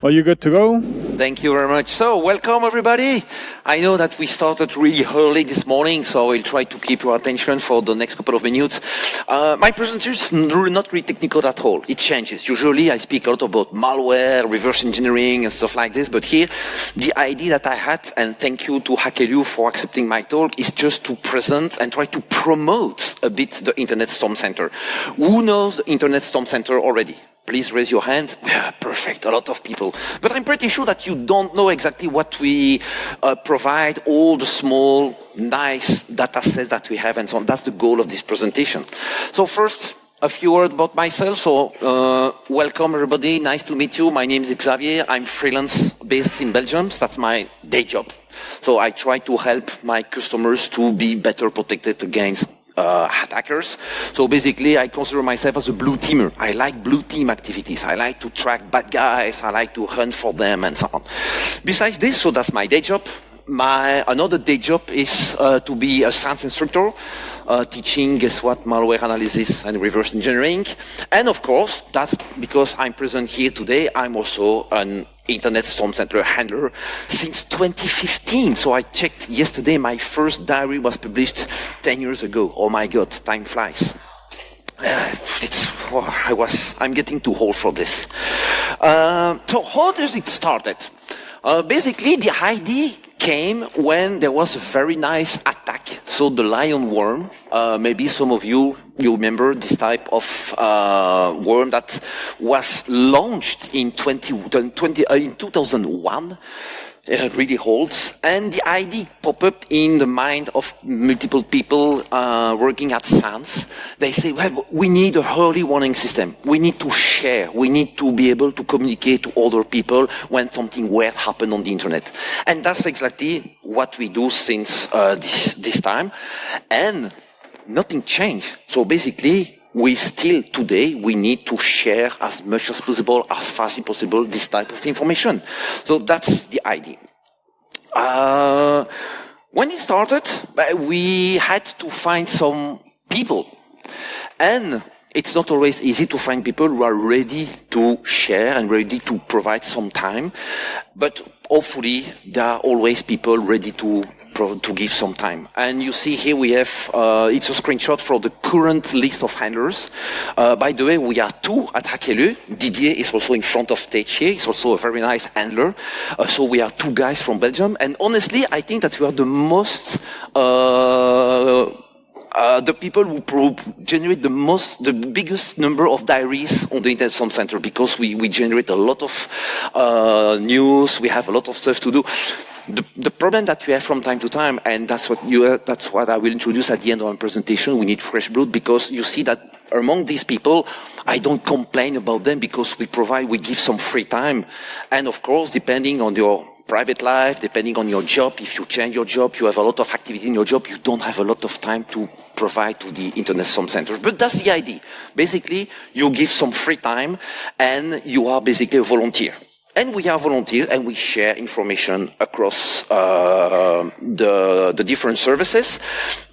Are you good to go? Thank you very much. So, welcome everybody. I know that we started really early this morning, so I'll try to keep your attention for the next couple of minutes. My presentation is not really technical at all. It changes. Usually I speak a lot about malware, reverse engineering and stuff like this, but here the idea that I had, and thank you to Hakelu for accepting my talk, is just to present and try to promote a bit the Internet Storm Center. Who knows the Internet Storm Center already? Please raise your hand. Yeah, perfect, a lot of people. But I'm pretty sure that you don't know exactly what we provide, all the small, nice data sets that we have and so on. That's the goal of this presentation. So first, a few words about myself. So welcome everybody, nice to meet you. My name is Xavier. I'm freelance based in Belgium. So that's my day job. So I try to help my customers to be better protected against attackers. So basically, I consider myself as a blue teamer. I like blue team activities. I like to track bad guys. I like to hunt for them and so on. Besides this, so that's my day job. Another day job is to be a science instructor, teaching, guess what, malware analysis and reverse engineering. And of course, that's because I'm present here today. I'm also an Internet Storm Center handler since 2015. So I checked yesterday, my first diary was published 10 years ago. Oh my God, time flies. I'm getting too old for this. So how does it started? Basically, the idea came when there was a very nice attack. So the lion worm, maybe some of you remember this type of worm that was launched in 2001. It really holds. And the idea popped up in the mind of multiple people working at SANS. They say, well, we need a early warning system. We need to share. We need to be able to communicate to other people when something weird happened on the internet. And that's exactly what we do since this time. And nothing changed. So basically, we still today, we need to share as much as possible, as fast as possible, this type of information. So that's the idea. When it started, we had to find some people. And it's not always easy to find people who are ready to share and ready to provide some time. But hopefully, there are always people ready to give some time. And you see here we have, it's a screenshot for the current list of handlers. By the way, we are two at Hakelu. Didier is also in front of stage here. He's also a very nice handler. So we are two guys from Belgium. And honestly, I think that we are the most, the people who generate the biggest number of diaries on the Internet Storm Center, because we generate a lot of news. We have a lot of stuff to do. The problem that we have from time to time, and that's what I will introduce at the end of my presentation, we need fresh blood, because you see that among these people, I don't complain about them because we give some free time. And of course, depending on your private life, depending on your job, if you change your job, you have a lot of activity in your job, you don't have a lot of time to provide to the Internet Storm Center. But that's the idea. Basically, you give some free time and you are basically a volunteer. And we are volunteers and we share information across the different services.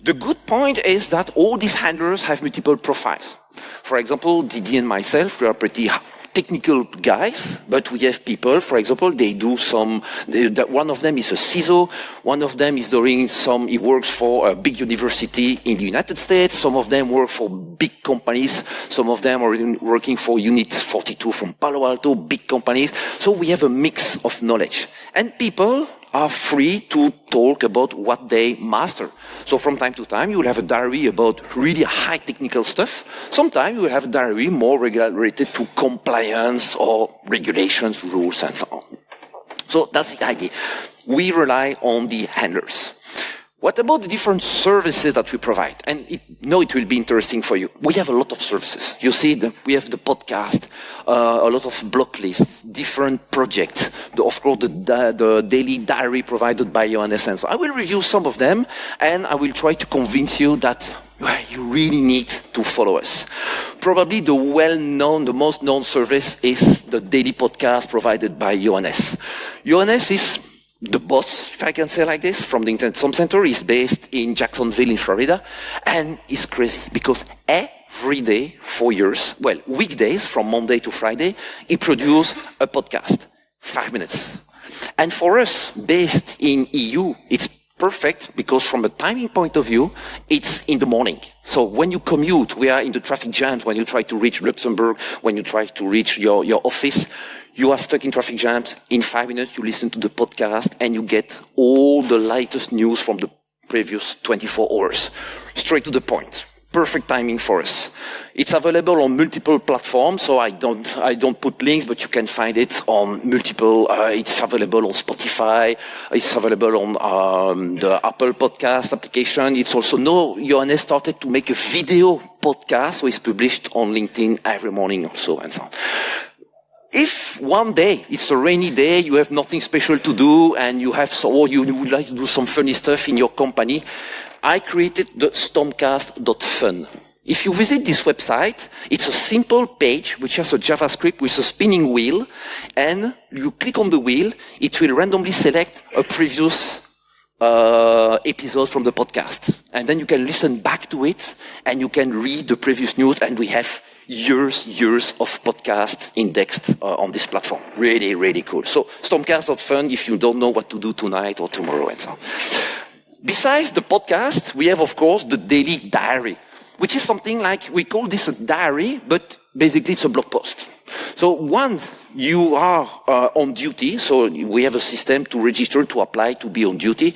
The good point is that all these handlers have multiple profiles. For example, Didier and myself, we are pretty technical guys, but we have people, for example, one of them is a CISO, one of them is he works for a big university in the United States, some of them work for big companies, some of them are working for Unit 42 from Palo Alto, big companies. So we have a mix of knowledge. And people are free to talk about what they master. So from time to time, you will have a diary about really high technical stuff. Sometimes you will have a diary more related to compliance or regulations, rules, and so on. So that's the idea. We rely on the handlers. What about the different services that we provide? And it will be interesting for you. We have a lot of services. You see, we have the podcast, a lot of blog lists, different projects, of course, the daily diary provided by Johannes. And so I will review some of them, and I will try to convince you that you really need to follow us. Probably the most known service is the daily podcast provided by Johannes. Johannes is the boss, if I can say like this, from the Internet Storm Center. Is based in Jacksonville in Florida, and it's crazy because every day, 4 years, weekdays from Monday to Friday, he produces a podcast. 5 minutes. And for us, based in EU, it's perfect because from a timing point of view, it's in the morning. So when you commute, we are in the traffic jams, when you try to reach Luxembourg, when you try to reach your office, you are stuck in traffic jams. In 5 minutes, you listen to the podcast and you get all the latest news from the previous 24 hours. Straight to the point. Perfect timing for us. It's available on multiple platforms, so I don't put links, but you can find it on multiple. It's available on Spotify. It's available on the Apple Podcast application. It's also Johannes started to make a video podcast, so it's published on LinkedIn every morning also, and so on. If one day it's a rainy day, you have nothing special to do, and you would like to do some funny stuff in your company, I created the stormcast.fun. If you visit this website, it's a simple page which has a JavaScript with a spinning wheel, and you click on the wheel, it will randomly select a previous episode from the podcast. And then you can listen back to it, and you can read the previous news, and we have years of podcast indexed on this platform. Really, really cool. So stormcast.fun if you don't know what to do tonight or tomorrow and so on. Besides the podcast, we have, of course, the daily diary, which is something like, we call this a diary, but basically it's a blog post. So once you are on duty, so we have a system to register, to apply, to be on duty.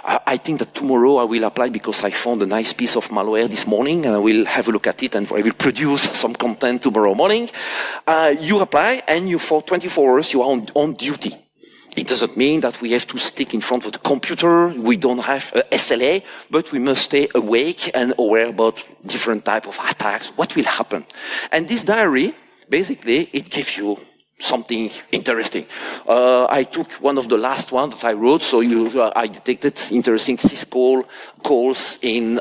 I think that tomorrow I will apply because I found a nice piece of malware this morning, and I will have a look at it, and I will produce some content tomorrow morning. You apply, and for 24 hours you are on duty. It doesn't mean that we have to stick in front of the computer. We don't have a SLA, but we must stay awake and aware about different type of attacks. What will happen? And this diary, basically, it gives you something interesting. I took one of the last ones that I wrote, so I detected interesting syscall calls in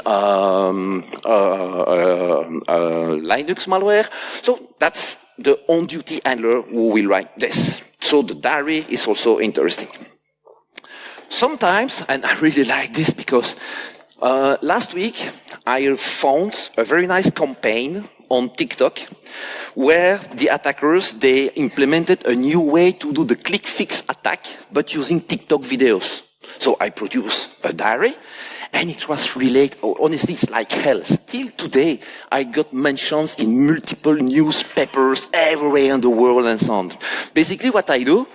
Linux malware. So that's the on-duty handler who will write this. So the diary is also interesting. Sometimes, and I really like this because last week I found a very nice campaign on TikTok where the attackers, they implemented a new way to do the click fix attack, but using TikTok videos. So I produced a diary, and it was related. Honestly, it's like hell. Still today, I got mentions in multiple newspapers everywhere in the world and so on. Basically, what I do,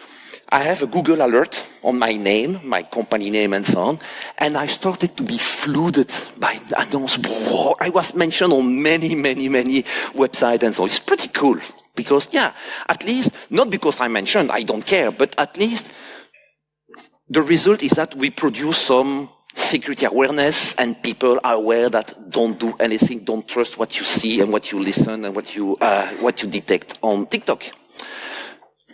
I have a Google alert on my name, my company name and so on, and I started to be flooded by announcements. I was mentioned on many websites and so on. It's pretty cool because, at least, not because I mentioned, I don't care, but at least the result is that we produce some security awareness, and people are aware that don't do anything, don't trust what you see and what you listen and what you detect on TikTok.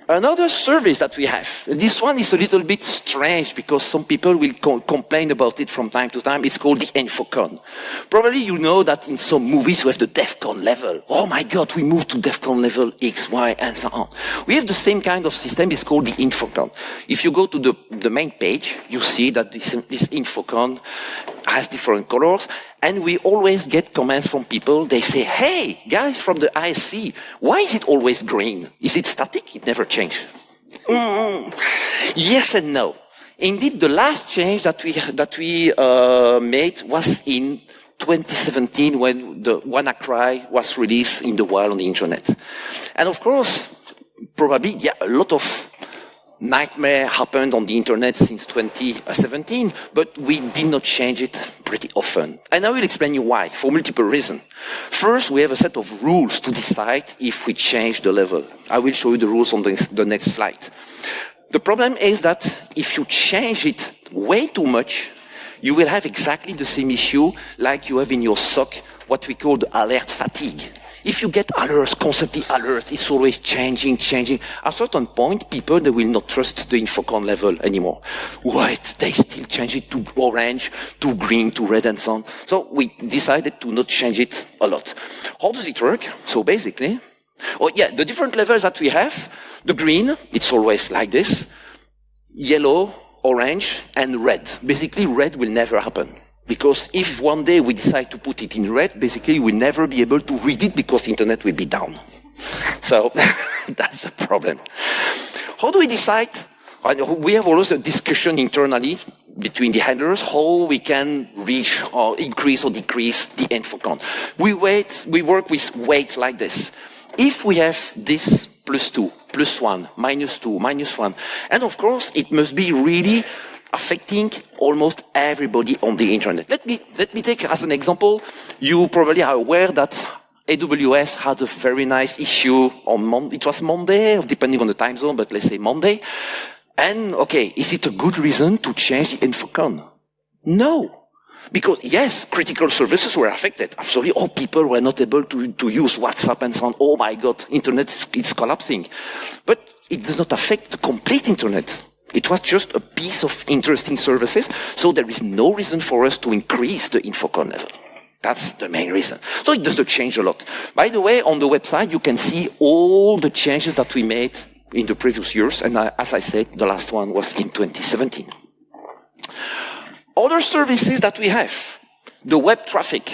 Another service that we have, this one is a little bit strange because some people will complain about it from time to time. It's called the Infocon. Probably you know that in some movies we have the DEFCON level. Oh my God, we moved to DEFCON level X, Y, and so on. We have the same kind of system. It's called the Infocon. If you go to the main page, you see that this Infocon has different colors, and we always get comments from people. They say, hey, guys from the ISC, why is it always green? Is it static? It never changes. Yes and no. Indeed, the last change that we made was in 2017 when the WannaCry was released in the wild on the internet. And of course, probably, a lot of nightmare happened on the internet since 2017, but we did not change it pretty often. And I will explain you why, for multiple reasons. First, we have a set of rules to decide if we change the level. I will show you the rules on the next slide. The problem is that if you change it way too much, you will have exactly the same issue like you have in your SOC, what we call the alert fatigue. If you get alerts, constantly alert, it's always changing. At a certain point, people, they will not trust the Infocon level anymore. Wait, they still change it to orange, to green, to red, and so on. So we decided to not change it a lot. How does it work? So basically, the different levels that we have, the green, it's always like this, yellow, orange, and red. Basically, red will never happen. Because if one day we decide to put it in red, basically we'll never be able to read it because the internet will be down. So that's the problem. How do we decide? We have always a discussion internally between the handlers how we can reach or increase or decrease the info count. We work with weights like this. If we have this +2, +1, -2, -1, and of course it must be really affecting almost everybody on the internet. Let me take as an example. You probably are aware that AWS had a very nice issue on Monday. It was Monday, depending on the time zone, but let's say Monday. And okay, is it a good reason to change the infocon? No. Because yes, critical services were affected. Absolutely, all people were not able to use WhatsApp and so on. Oh my God, internet is collapsing. But it does not affect the complete internet. It was just a piece of interesting services. So there is no reason for us to increase the infocon level. That's the main reason. So it does not change a lot. By the way, on the website, you can see all the changes that we made in the previous years. And as I said, the last one was in 2017. Other services that we have, the web traffic.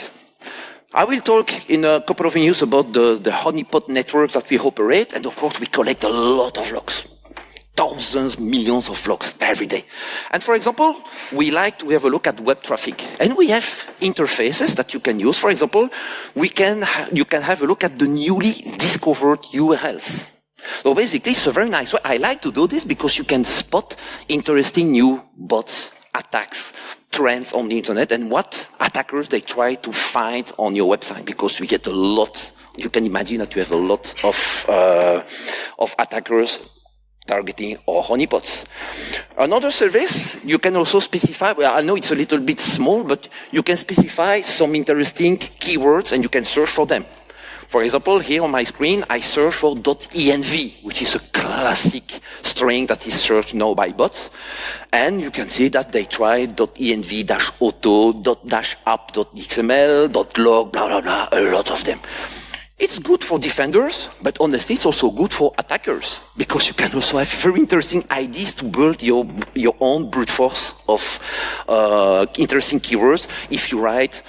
I will talk in a couple of minutes about the honeypot networks that we operate. And of course, we collect a lot of logs. Thousands, millions of logs every day. And for example, we like to have a look at web traffic. And we have interfaces that you can use. For example, you can have a look at the newly discovered URLs. So basically, it's a very nice way. I like to do this because you can spot interesting new bots, attacks, trends on the internet, and what attackers they try to find on your website, because we get a lot. You can imagine that you have a lot of attackers targeting our honeypots. Another service, you can also specify, well, I know it's a little bit small, but you can specify some interesting keywords and you can search for them. For example, here on my screen, I search for .env, which is a classic string that is searched now by bots. And you can see that they try .env-auto, .app.xml, .log, blah, blah, blah, a lot of them. It's good for defenders, but honestly, it's also good for attackers, because you can also have very interesting ideas to build your own brute force of interesting keywords. If you write,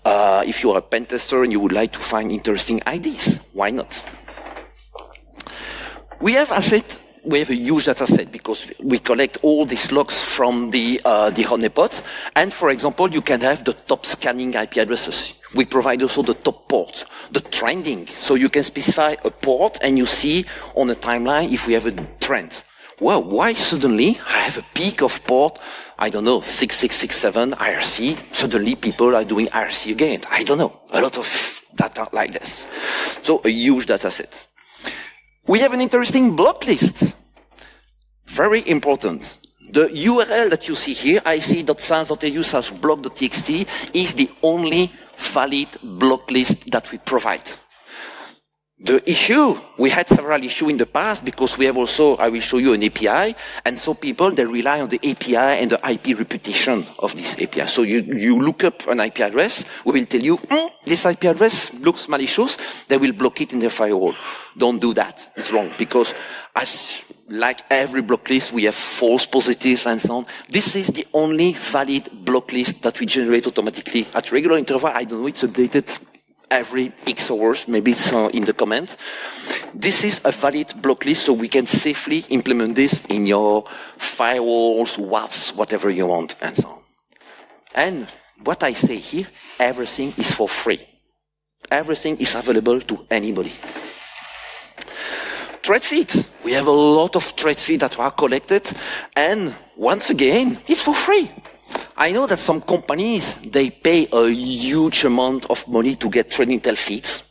if you are a pen tester and you would like to find interesting ideas, why not? We have a huge data set because we collect all these logs from the honeypot. And for example, you can have the top scanning IP addresses. We provide also the top port, the trending. So you can specify a port and you see on the timeline if we have a trend. Well, why suddenly I have a peak of port, I don't know, 6667 IRC. Suddenly people are doing IRC again. I don't know. A lot of data like this. So a huge data set. We have an interesting block list. Very important. The URL that you see here, ic.sans.eu/block.txt, is the only valid block list that we provide. The issue, we had several issues in the past because we have also, I will show you an API, and so people, they rely on the API and the IP reputation of this API. So you look up an IP address, we will tell you, this IP address looks malicious, they will block it in their firewall. Don't do that, it's wrong, because like every block list, we have false positives and so on. This is the only valid block list that we generate automatically at regular interval. I don't know, it's updated every X hours, maybe it's in the comment. This is a valid block list, so we can safely implement this in your firewalls, WAFs, whatever you want, and so on. And what I say here, everything is for free. Everything is available to anybody. Thread feeds. We have a lot of thread feeds that are collected, and once again, it's for free. I know that some companies, they pay a huge amount of money to get thread intel feeds.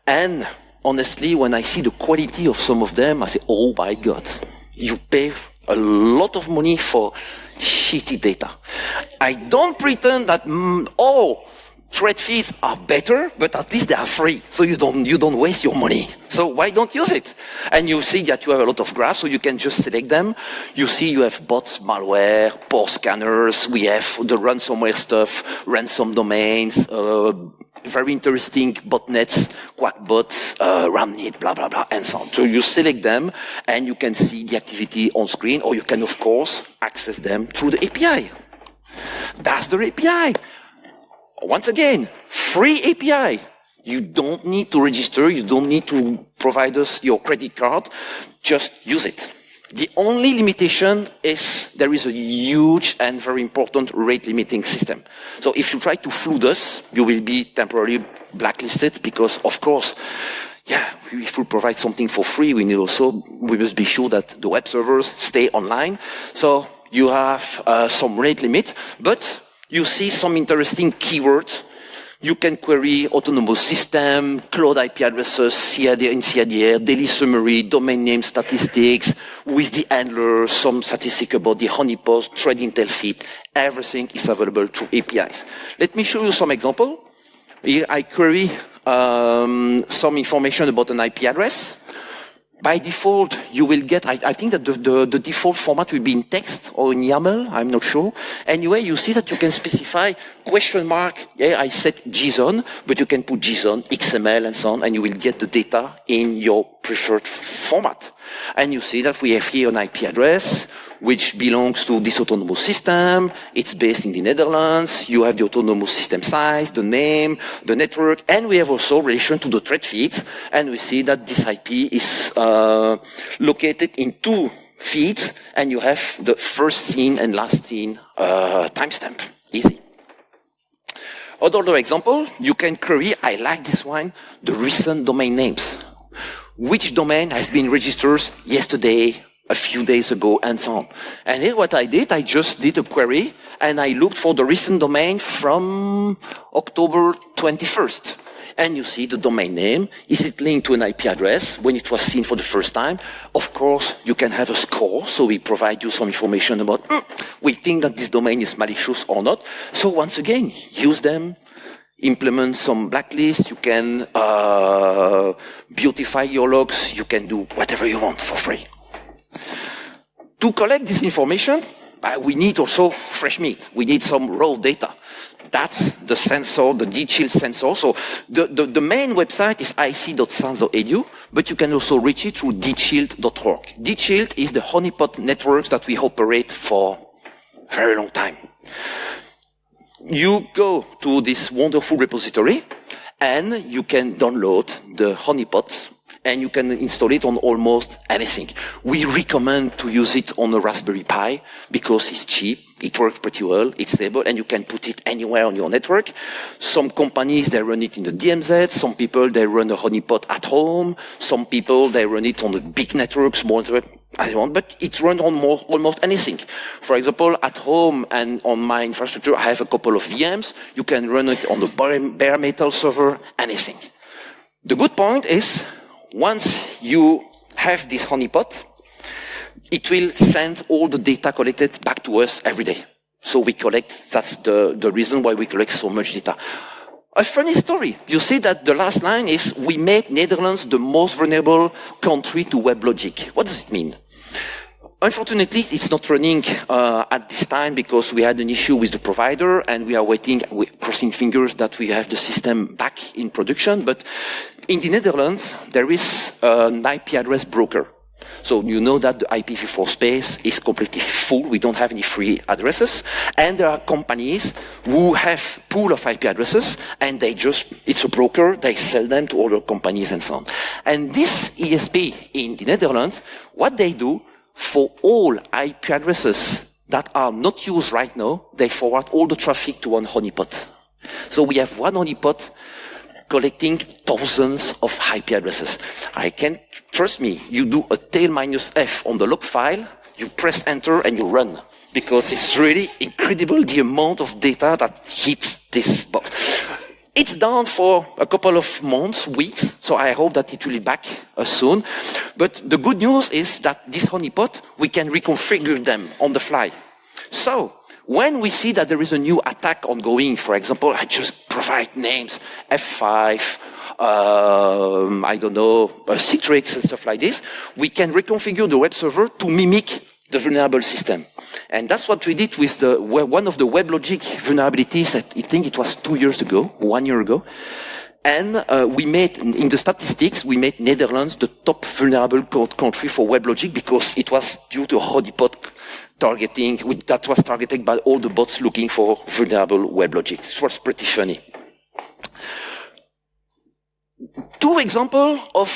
And honestly, when I see the quality of some of them, I say, oh my God, you pay a lot of money for shitty data. I don't pretend that all thread feeds are better, but at least they are free, so you don't waste your money. So why don't use it? And you see that you have a lot of graphs, so you can just select them. You see you have bots, malware, port scanners, we have the ransomware stuff, ransom domains, very interesting botnets, quackbots, ramnit, blah, blah, blah, and so on. So you select them, and you can see the activity on screen, or you can, of course, access them through the API. That's the API. Once again, free API. You don't need to register. You don't need to provide us your credit card. Just use it. The only limitation is there is a huge and very important rate limiting system. So if you try to flood us, you will be temporarily blacklisted because, of course, if we provide something for free, we must be sure that the web servers stay online. So you have some rate limit, but you see some interesting keywords. You can query autonomous system, cloud IP addresses, CADR, daily summary, domain name statistics, with the handler, some statistics about the honeypot, thread intel feed. Everything is available through APIs. Let me show you some example. Here I query some information about an IP address. By default, you will get, I think that the default format will be in text or in YAML, I'm not sure. Anyway, you see that you can specify question mark, I set JSON, but you can put JSON, XML, and so on, and you will get the data in your preferred format. And you see that we have here an IP address, which belongs to this autonomous system. It's based in the Netherlands. You have the autonomous system size, the name, the network, and we have also relation to the thread feeds. And we see that this IP is located in 2 feeds, and you have the first seen and last seen timestamp. Easy. Another example, you can query, I like this one, the recent domain names. Which domain has been registered yesterday, a few days ago, and so on. And here what I did, I just did a query, and I looked for the recent domain from October 21st. And you see the domain name. Is it linked to an IP address when it was seen for the first time? Of course, you can have a score, so we provide you some information about, we think that this domain is malicious or not. So once again, use them. Implement some blacklists, you can beautify your logs, you can do whatever you want for free. To collect this information, we need also fresh meat. We need some raw data. That's the sensor, the DChild sensor. So the main website is ic.sans.edu, but you can also reach it through dchild.org. DChild is the honeypot networks that we operate for a very long time. You go to this wonderful repository, and you can download the honeypot, and you can install it on almost anything. We recommend to use it on a Raspberry Pi because it's cheap, it works pretty well, it's stable, and you can put it anywhere on your network. Some companies, they run it in the DMZ. Some people, they run a honeypot at home. Some people, they run it on a big network, small network. I don't want, but it runs on almost anything. For example, at home and on my infrastructure, I have a couple of VMs. You can run it on the bare metal server, anything. The good point is, once you have this honeypot, it will send all the data collected back to us every day. So we collect, that's the reason why we collect so much data. A funny story. You see that the last line is, we made Netherlands the most vulnerable country to WebLogic. What does it mean? Unfortunately, it's not running at this time because we had an issue with the provider, and we are waiting, we're crossing fingers that we have the system back in production. But in the Netherlands, there is an IP address broker. So you know that the IPv4 space is completely full. We don't have any free addresses. And there are companies who have pool of IP addresses, and it's a broker, they sell them to other companies and so on. And this ESP in the Netherlands, what they do, for all IP addresses that are not used right now, they forward all the traffic to one honeypot. So we have one honeypot collecting thousands of IP addresses. Trust me, you do a tail -f on the log file, you press enter and you run. Because it's really incredible the amount of data that hits this box. It's down for a couple of months, weeks, so I hope that it will be back soon. But the good news is that this honeypot, we can reconfigure them on the fly. So, when we see that there is a new attack ongoing, for example, I just provide names, F5, I don't know, Citrix and stuff like this, we can reconfigure the web server to mimic the vulnerable system. And that's what we did with one of the WebLogic vulnerabilities, I think it was 2 years ago, 1 year ago. And we made, in the statistics, we made Netherlands the top vulnerable country for WebLogic because it was due to honeypot targeting, that was targeted by all the bots looking for vulnerable WebLogic. This was pretty funny. 2 examples of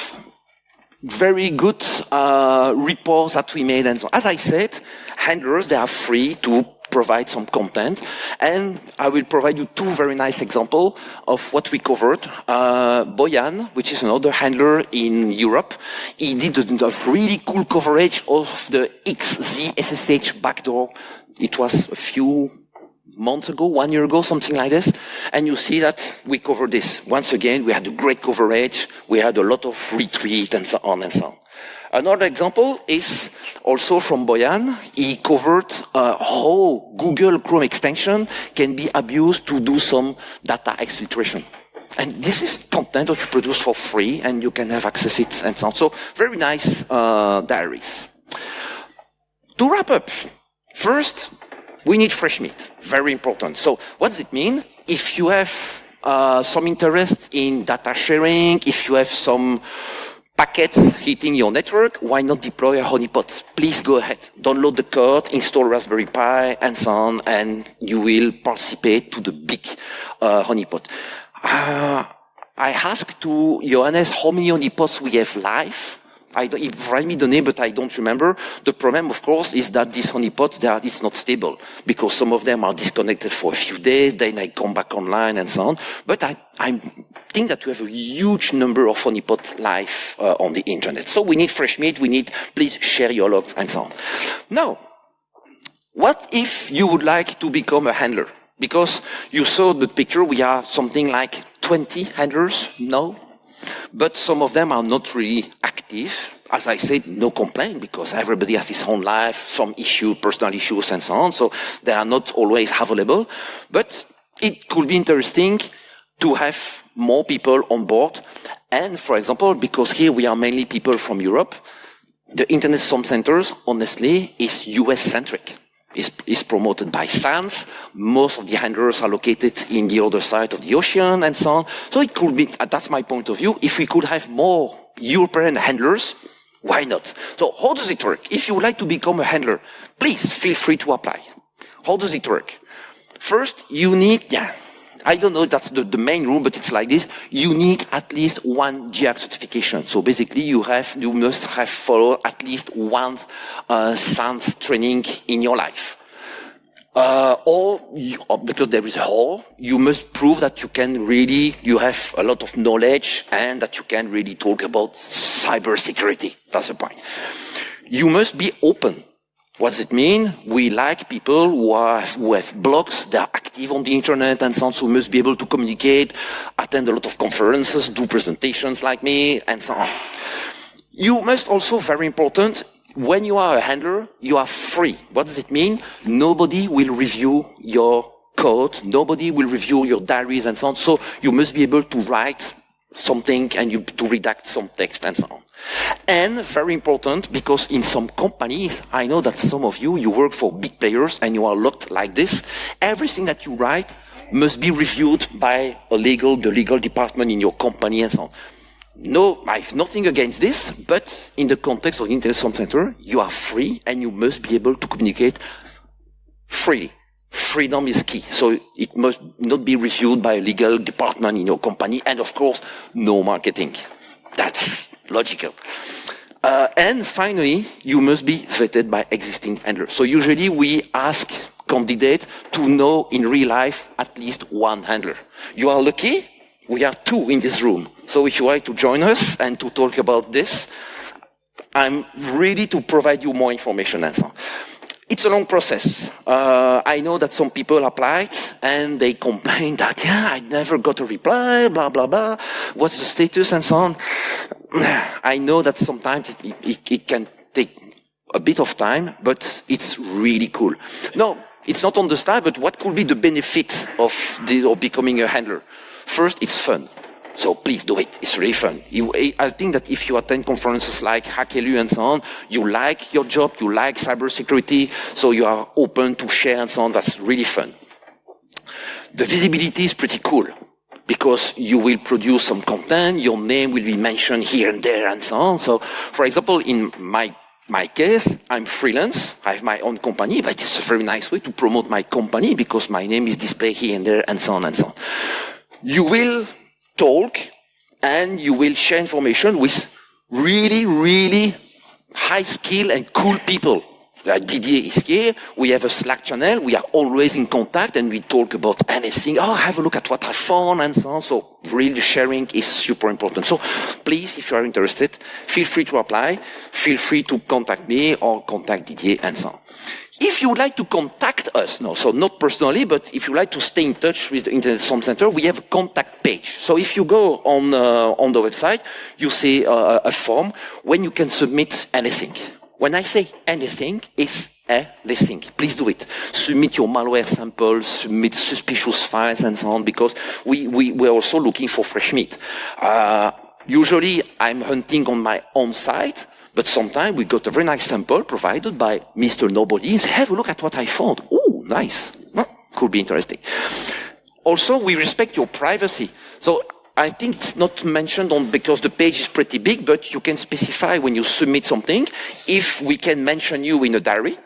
very good reports that we made and so on. As I said, handlers, they are free to provide some content, and I will provide you two very nice examples of what we covered. Boyan, which is another handler in Europe, he did a really cool coverage of the XZSSH backdoor. It was a few months ago, 1 year ago, something like this. And you see that we covered this. Once again, we had a great coverage. We had a lot of retweets and so on and so on. Another example is also from Boyan. He covered how Google Chrome extension can be abused to do some data exfiltration. And this is content that you produce for free and you can have access to it and so on. So very nice diaries. To wrap up, first, we need fresh meat. Very important. So what does it mean? If you have some interest in data sharing, if you have some packets hitting your network, why not deploy a honeypot? Please go ahead. Download the code, install Raspberry Pi, and so on, and you will participate to the big honeypot. I asked to Johannes how many honeypots we have live. He provided me the name, but I don't remember. The problem, of course, is that these honeypots, it's not stable, because some of them are disconnected for a few days, then they come back online and so on. But I think that we have a huge number of honeypots live on the internet. So we need fresh meat, please share your logs and so on. Now, what if you would like to become a handler? Because you saw the picture, we are something like 20 handlers now. But some of them are not really active. As I said, no complaint, because everybody has his own life, some issue, personal issues and so on. So they are not always available. But it could be interesting to have more people on board. And for example, because here we are mainly people from Europe, the Internet Storm Centers, honestly, is US-centric. Is promoted by SANS. Most of the handlers are located in the other side of the ocean and so on. So it could be, that's my point of view, if we could have more European handlers, why not? So how does it work? If you would like to become a handler, please feel free to apply. How does it work? First, you need, I don't know if that's the main rule, but it's like this. You need at least one GIAC certification. So basically, you must have followed at least one SANS training in your life. Because there is a hole, you must prove that you have a lot of knowledge and that you can really talk about cybersecurity. That's the point. You must be open. What does it mean? We like people who have blogs, they are active on the internet and so on, so we must be able to communicate, attend a lot of conferences, do presentations like me, and so on. You must also, very important, when you are a handler, you are free. What does it mean? Nobody will review your code, nobody will review your diaries and so on, so you must be able to write something and to redact some text and so on. And very important, because in some companies, I know that some of you work for big players and you are locked like this. Everything that you write must be reviewed by the legal department in your company and so on. No, I have nothing against this, but in the context of the Internet Storm Center, you are free and you must be able to communicate freely. Freedom is key. So it must not be reviewed by a legal department in your company. And of course, no marketing. That's logical. And finally, you must be vetted by existing handlers. So usually we ask candidates to know in real life at least one handler. You are lucky. We are two in this room. So if you like to join us and to talk about this, I'm ready to provide you more information and so on. It's a long process. I know that some people applied and they complained that, I never got a reply, blah, blah, blah. What's the status and so on. I know that sometimes it can take a bit of time, but it's really cool. No, it's not on the slide, but what could be the benefit of becoming a handler? First, it's fun. So please do it. It's really fun. I think that if you attend conferences like HackElu and so on, you like your job, you like cybersecurity, so you are open to share and so on. That's really fun. The visibility is pretty cool because you will produce some content, your name will be mentioned here and there and so on. So, for example, in my case, I'm freelance. I have my own company, but it's a very nice way to promote my company because my name is displayed here and there and so on and so on. You will talk and you will share information with really, really high skill and cool people. Like Didier is here. We have a Slack channel. We are always in contact and we talk about anything. Oh, have a look at what I found and so on. So really sharing is super important. So please, if you are interested, feel free to apply. Feel free to contact me or contact Didier and so on. If you would like to contact us, no, so not personally, but if you like to stay in touch with the Internet Some Center, we have a contact page. So if you go on the website, you see a form when you can submit anything. When I say anything, it's anything. Please do it. Submit your malware samples, submit suspicious files and so on, because we're also looking for fresh meat. Usually I'm hunting on my own site, but sometimes we got a very nice sample provided by Mr. Nobody. And say, have a look at what I found. Oh, nice. Well, could be interesting. Also, we respect your privacy. So I think it's not mentioned on because the page is pretty big, but you can specify when you submit something, if we can mention you in a diary,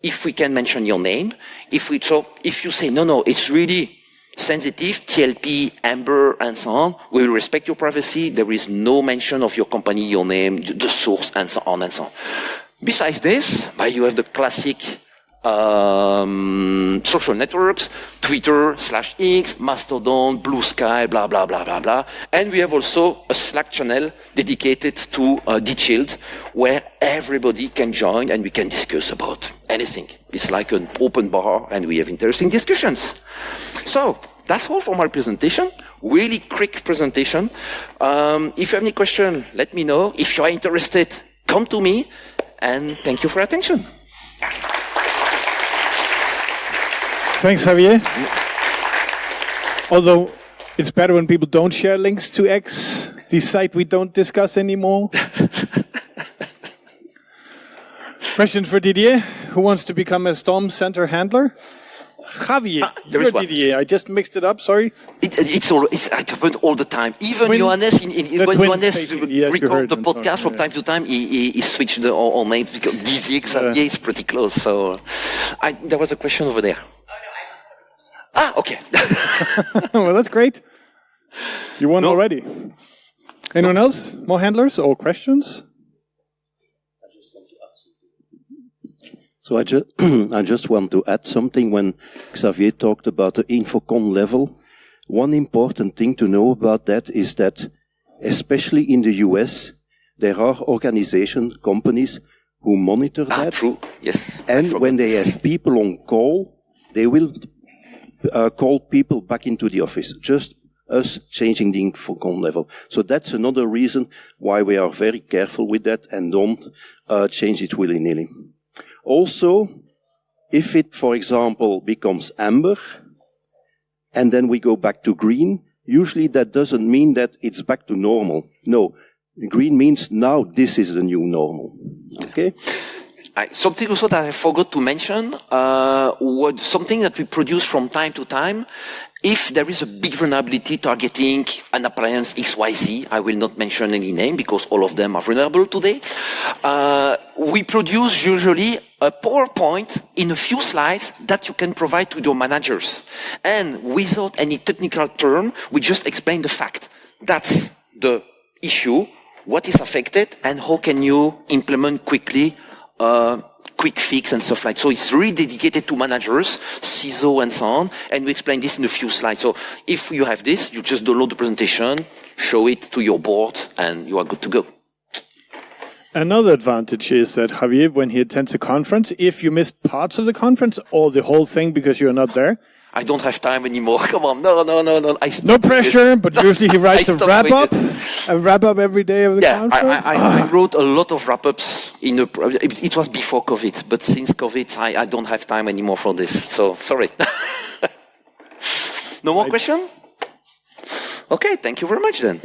if we can mention your name, if you say, no, it's really sensitive, TLP, Amber, and so on, we will respect your privacy. There is no mention of your company, your name, the source, and so on and so on. Besides this, you have the classic social networks, Twitter /X, Mastodon, Blue Sky, blah, blah, blah, blah, blah. And we have also a Slack channel dedicated to DChild, where everybody can join and we can discuss about anything. It's like an open bar and we have interesting discussions. So that's all for my presentation. Really quick presentation. If you have any question, let me know. If you are interested, come to me. And thank you for your attention. Thanks, Xavier. Although it's better when people don't share links to X, the site we don't discuss anymore. Question for Didier. Who wants to become a Storm Center handler? Javier, you're Didier. I just mixed it up, sorry. It happens all the time. Even Johannes, when Johannes records the podcast from time to time, he switched all names because Didier, Xavier is pretty close. So there was a question over there. Okay. Well, that's great. You won already. Anyone else? More handlers or questions? So I just want to add something when Xavier talked about the Infocom level. One important thing to know about that is that, especially in the US, there are companies who monitor that. True, yes. And when they have people on call, they will call people back into the office. Just us changing the Infocom level. So that's another reason why we are very careful with that and don't change it willy-nilly. Also, if it, for example, becomes amber, and then we go back to green, usually that doesn't mean that it's back to normal. No, green means now this is the new normal. Okay? Something also that I forgot to mention, something that we produce from time to time, if there is a big vulnerability targeting an appliance XYZ, I will not mention any name because all of them are vulnerable today, we produce usually a PowerPoint in a few slides that you can provide to your managers. And without any technical term, we just explain the fact. That's the issue, what is affected, and how can you implement quickly quick fix and stuff like that. So it's really dedicated to managers, CISO and so on, and we explain this in a few slides. So if you have this, you just download the presentation, show it to your board, and you are good to go. Another advantage is that Javier, when he attends a conference, if you miss parts of the conference or the whole thing because you're not there, I don't have time anymore. Come on, no. No pressure, but usually he writes a wrap-up every day of the conference. I wrote a lot of wrap-ups. It was before COVID, but since COVID, I don't have time anymore for this. So, sorry. No more question? Okay, thank you very much then.